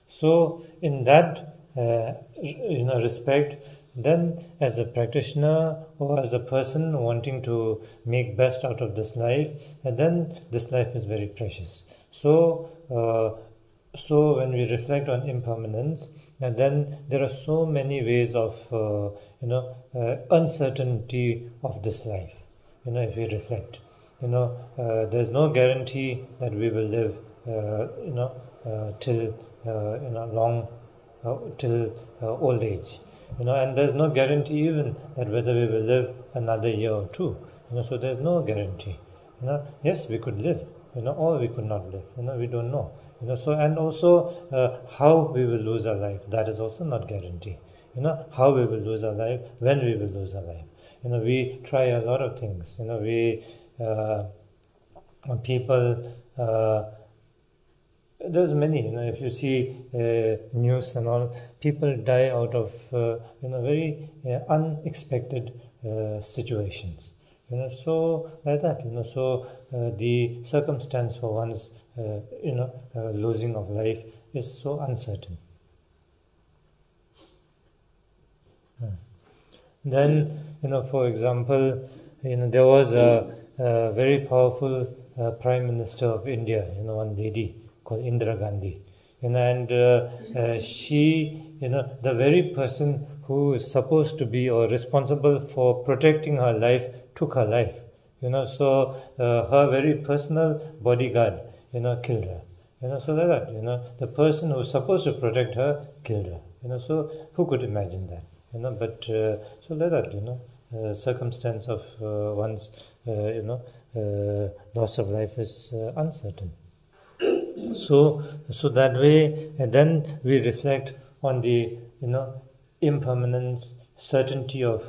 So in that respect, then as a practitioner or as a person wanting to make best out of this life, then this life is very precious. So when we reflect on impermanence, and then there are so many ways of uncertainty of this life. If we reflect, there's no guarantee that we will live till till old age, and there's no guarantee even that whether we will live another year or two. So there's no guarantee. Yes, we could live, or we could not live. We don't know. So, and also how we will lose our life, that is also not guarantee. How we will lose our life, when we will lose our life. We try a lot of things. People. There's many, if you see news and all, people die out of very unexpected situations. So like that. So the circumstance for one's losing of life is so uncertain. Then for example, there was a very powerful Prime Minister of India, one lady called Indira Gandhi, and she, the very person who is supposed to be or responsible for protecting her life took her life. So her very personal bodyguard, killed her. So like that, the person who was supposed to protect her killed her. So who could imagine that? But so like that, circumstance of one's, loss of life is uncertain. So that way, and then we reflect on the impermanence, certainty of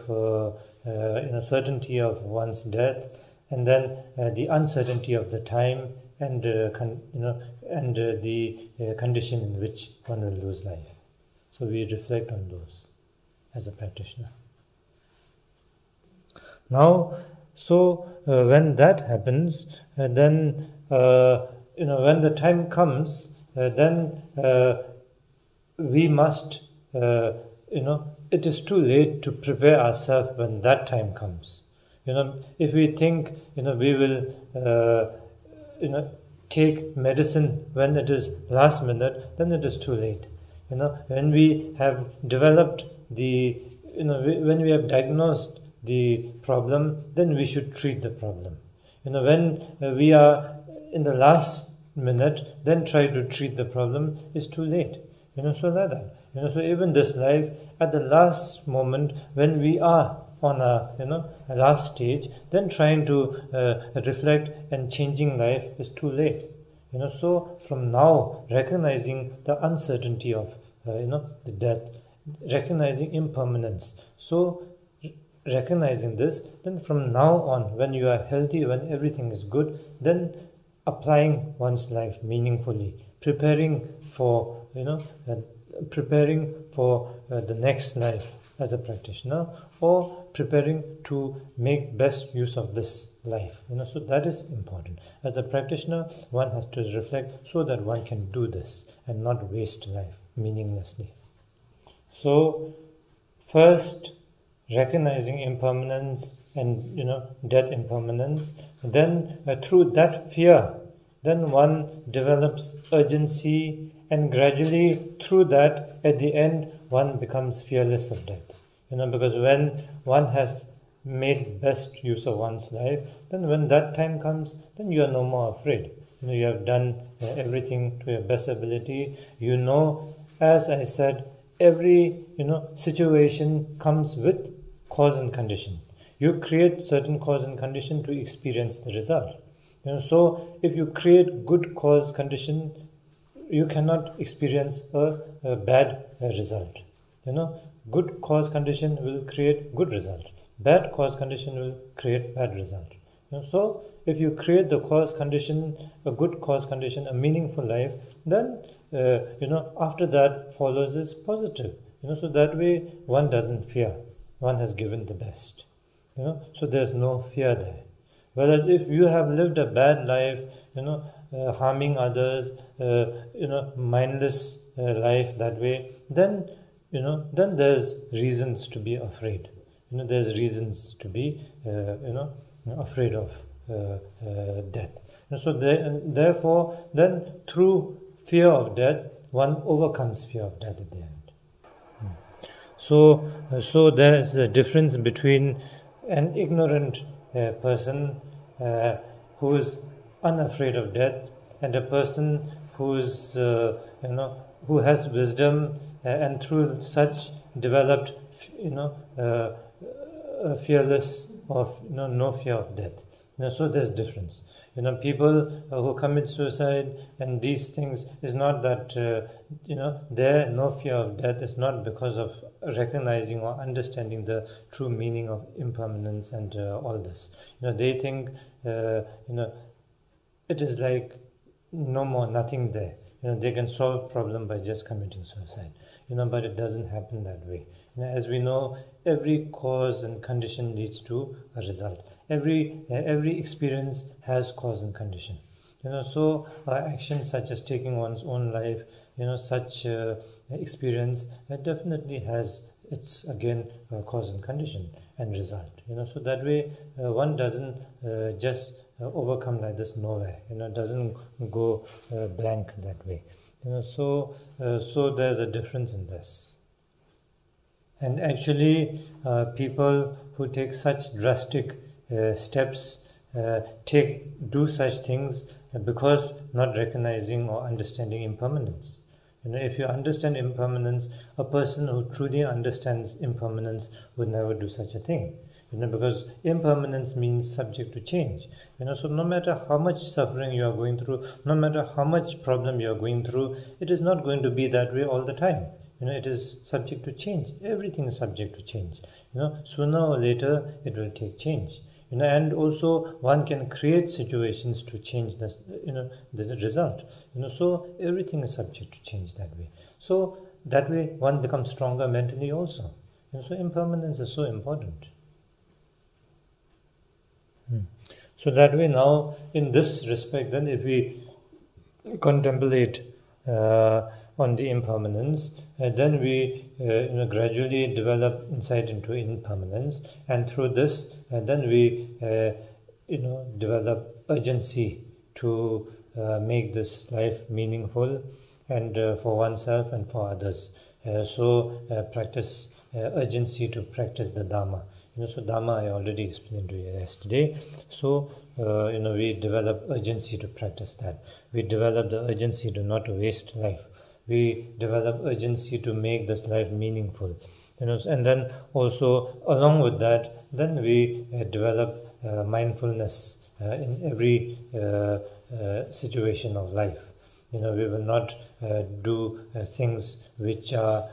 certainty of one's death, and then the uncertainty of the time, and the condition in which one will lose life. So we reflect on those as a practitioner. Now, when that happens, then when the time comes, then we must, it is too late to prepare ourselves when that time comes. If we think, we will, take medicine when it is last minute, then it is too late. When we have developed when we have diagnosed the problem, then we should treat the problem. When we are in the last minute, then try to treat the problem is too late. So like that. So even this life, at the last moment, when we are on a last stage, then trying to reflect and changing life is too late. So from now, recognizing the uncertainty of the death, recognizing impermanence. So recognizing this, then from now on, when you are healthy, when everything is good, then applying one's life meaningfully, preparing for the next life as a practitioner, or preparing to make best use of this life. So that is important. As a practitioner, one has to reflect so that one can do this and not waste life meaninglessly. So first, recognizing impermanence and death impermanence, then through that fear, then one develops urgency, and gradually through that, at the end, one becomes fearless of death. Because when one has made best use of one's life, then when that time comes, then you are no more afraid. You have done everything to your best ability. As I said, every situation comes with cause and condition. You create certain cause and condition to experience the result. So if you create good cause condition, you cannot experience a bad result. Good cause condition will create good result. Bad cause condition will create bad result. So if you create the cause condition, a good cause condition, a meaningful life, then after that follows is positive. So that way one doesn't fear. One has given the best. So there's no fear there. Whereas if you have lived a bad life, harming others, mindless life that way, then there's reasons to be afraid. There's reasons to be afraid of death. So therefore, then through fear of death, one overcomes fear of death at the end. So there's a difference between an ignorant person who is unafraid of death and a person who has wisdom and through such developed fearless of no fear of death. So there's difference. People who commit suicide and these things is not that their no fear of death is not because of recognizing or understanding the true meaning of impermanence and all this. They think it is like no more, nothing there. They can solve problem by just committing suicide. But it doesn't happen that way. As we know, every cause and condition leads to a result. Every experience has cause and condition. So actions such as taking one's own life, such experience definitely has its again cause and condition and result. So that way one doesn't just overcome like this nowhere. Doesn't go blank that way. So there's a difference in this. And actually, people who take such drastic steps do such things because not recognizing or understanding impermanence. If you understand impermanence, a person who truly understands impermanence would never do such a thing. because impermanence means subject to change. So no matter how much suffering you are going through, no matter how much problem you are going through, it is not going to be that way all the time. It is subject to change. Everything is subject to change. Sooner or later it will take change. And also one can create situations to change this, the result. So everything is subject to change that way. So that way one becomes stronger mentally also. So impermanence is so important. So that way now, in this respect, then if we contemplate on the impermanence, then we gradually develop insight into impermanence, and through this, then we develop urgency to make this life meaningful and for oneself and for others. So practice urgency to practice the Dharma. So Dharma I already explained to you yesterday. So we develop urgency to practice that. We develop the urgency to not waste life. We develop urgency to make this life meaningful. And then also along with that, then we develop mindfulness in every situation of life. We will not do things which are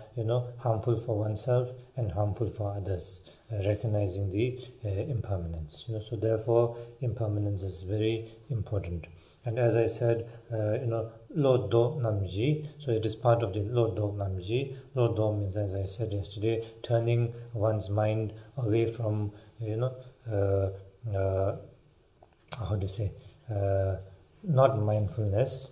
harmful for oneself and harmful for others, recognizing the impermanence. So therefore impermanence is very important. And as I said, Lo Do Namji, so it is part of the Lo Do Namji. Lo Do means, as I said yesterday, turning one's mind away from, how to say, not mindfulness,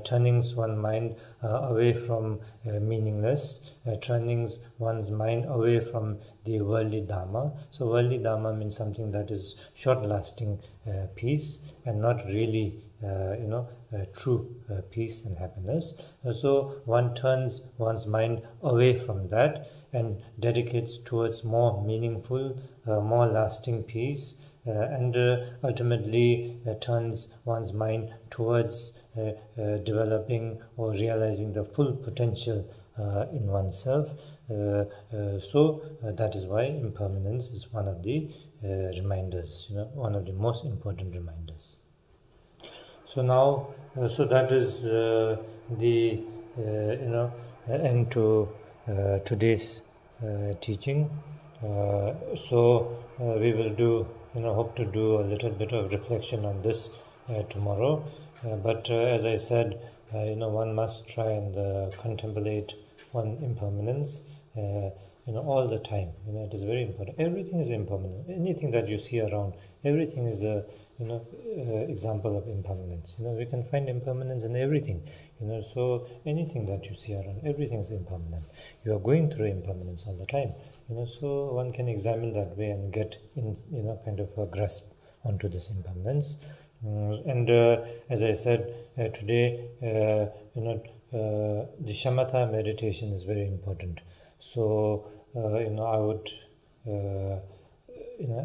turning one's mind away from meaningless, turning one's mind away from the worldly Dharma. So worldly Dharma means something that is short-lasting peace and not really true peace and happiness. So one turns one's mind away from that and dedicates towards more meaningful, more lasting peace, and ultimately turns one's mind towards developing or realizing the full potential in oneself. So that is why impermanence is one of the reminders, one of the most important reminders. So now, so that is the end to today's teaching. So we will do, hope to do a little bit of reflection on this tomorrow. But as I said, one must try and contemplate on impermanence, all the time. It is very important. Everything is impermanent. Anything that you see around, everything is a example of impermanence. We can find impermanence in everything. So anything that you see around, everything is impermanent. You are going through impermanence all the time. So one can examine that way and get in, kind of a grasp onto this impermanence. And as I said today, the shamatha meditation is very important. So I would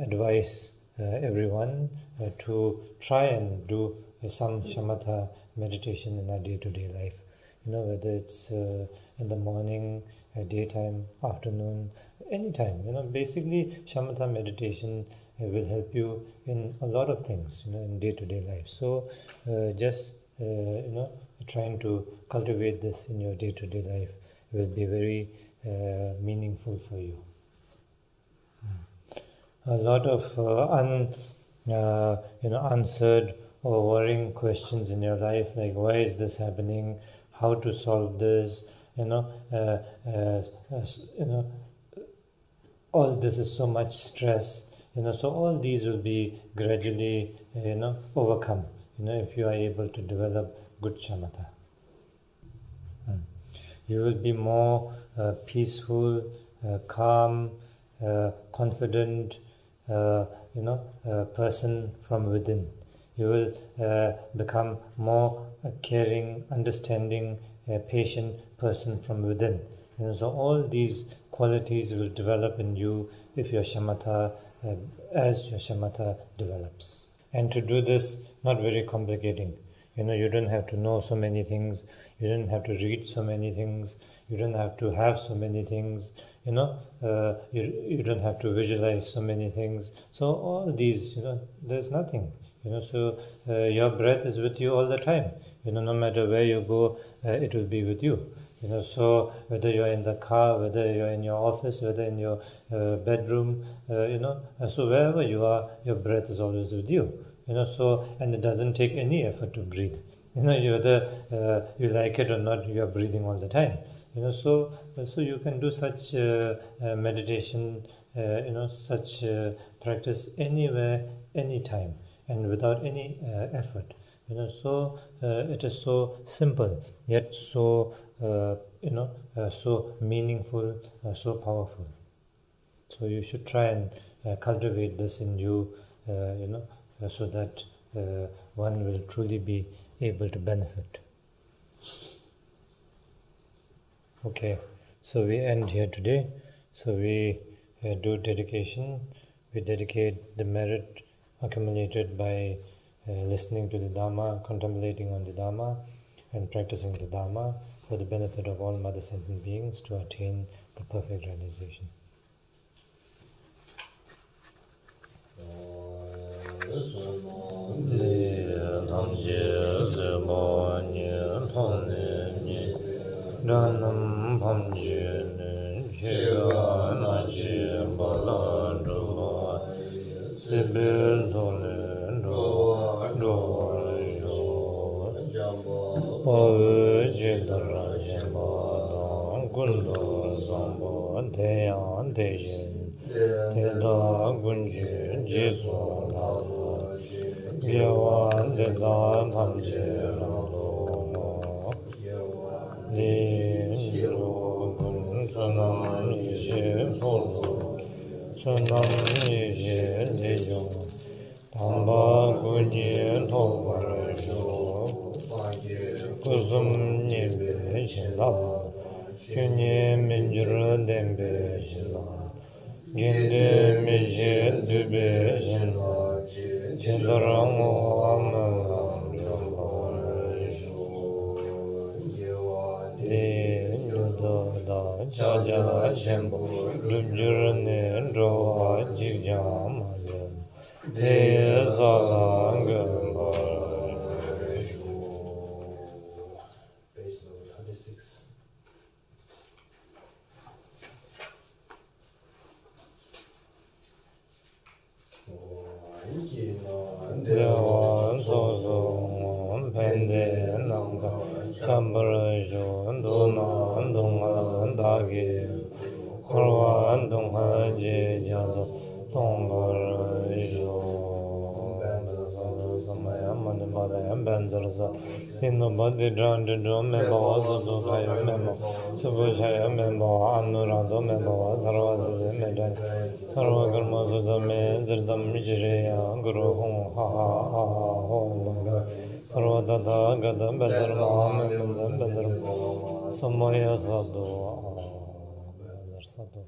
advise everyone to try and do some shamatha meditation in our day-to-day life. Whether it's in the morning, daytime, afternoon, anytime. Basically shamatha meditation will help you in a lot of things, in day-to-day life. So just trying to cultivate this in your day-to-day life will be very meaningful for you. A lot of unanswered or worrying questions in your life, like why is this happening, how to solve this, all this is so much stress, so all these will be gradually overcome, if you are able to develop good shamatha. You will be more peaceful, calm, confident, person from within. You will become more caring, understanding, patient person from within. So all these qualities will develop in you if your shamatha, as your shamatha develops. And to do this, not very complicating. You don't have to know so many things. You don't have to read so many things. You don't have to have so many things. You don't have to visualize so many things. So all these, there's nothing. So your breath is with you all the time. No matter where you go, it will be with you. So whether you're in the car, whether you're in your office, whether in your bedroom, so wherever you are, your breath is always with you. And it doesn't take any effort to breathe. Whether you like it or not, you are breathing all the time. So you can do such meditation, such practice anywhere, anytime, and without any effort. So it is so simple, yet so so meaningful, so powerful. So you should try and cultivate this in you, so that one will truly be able to benefit. Okay, so we end here today. So we do dedication. We dedicate the merit accumulated by listening to the Dhamma, contemplating on the Dhamma, and practicing the Dhamma for the benefit of all mother sentient beings to attain the perfect realization. Ranam Bhamjene Chegana Chimbala Dua Sibil Zole Dua Jo Pawe Jidara Jembada Gundo Zambo Deyan Dejin Teda Gunji Jisu Nalo Gyawan Deda Bhamje Ralo Sunam Yishe Solo Sunam Yishe Lejo Tamba Gunye Tobarasho Kusum Nyebe Shilam Shunye Minjura Dembe Shilam Ginde Mishe Dube Shilam Chendarango Amalam Jajala Shembo Jujurne Roa Jigjam Te Salang Page number 26. Dewan Soso Pende Nanga Chambarajo Dona Donga Dagi Korwan Donga Jazo Tongarajo Samaya Manabada Benzerza Tinobadi Dranjo Memo Zokaya Memo Subuchaya Memo Anurado Memo Sarvazi Medan Sarvagarmaza Menzerdam Jirea Guru Hong Ha Ha Ho Maga Sarvadada Gadam Bezarma Menzam Bezarma Samaya Sado Bezar Sado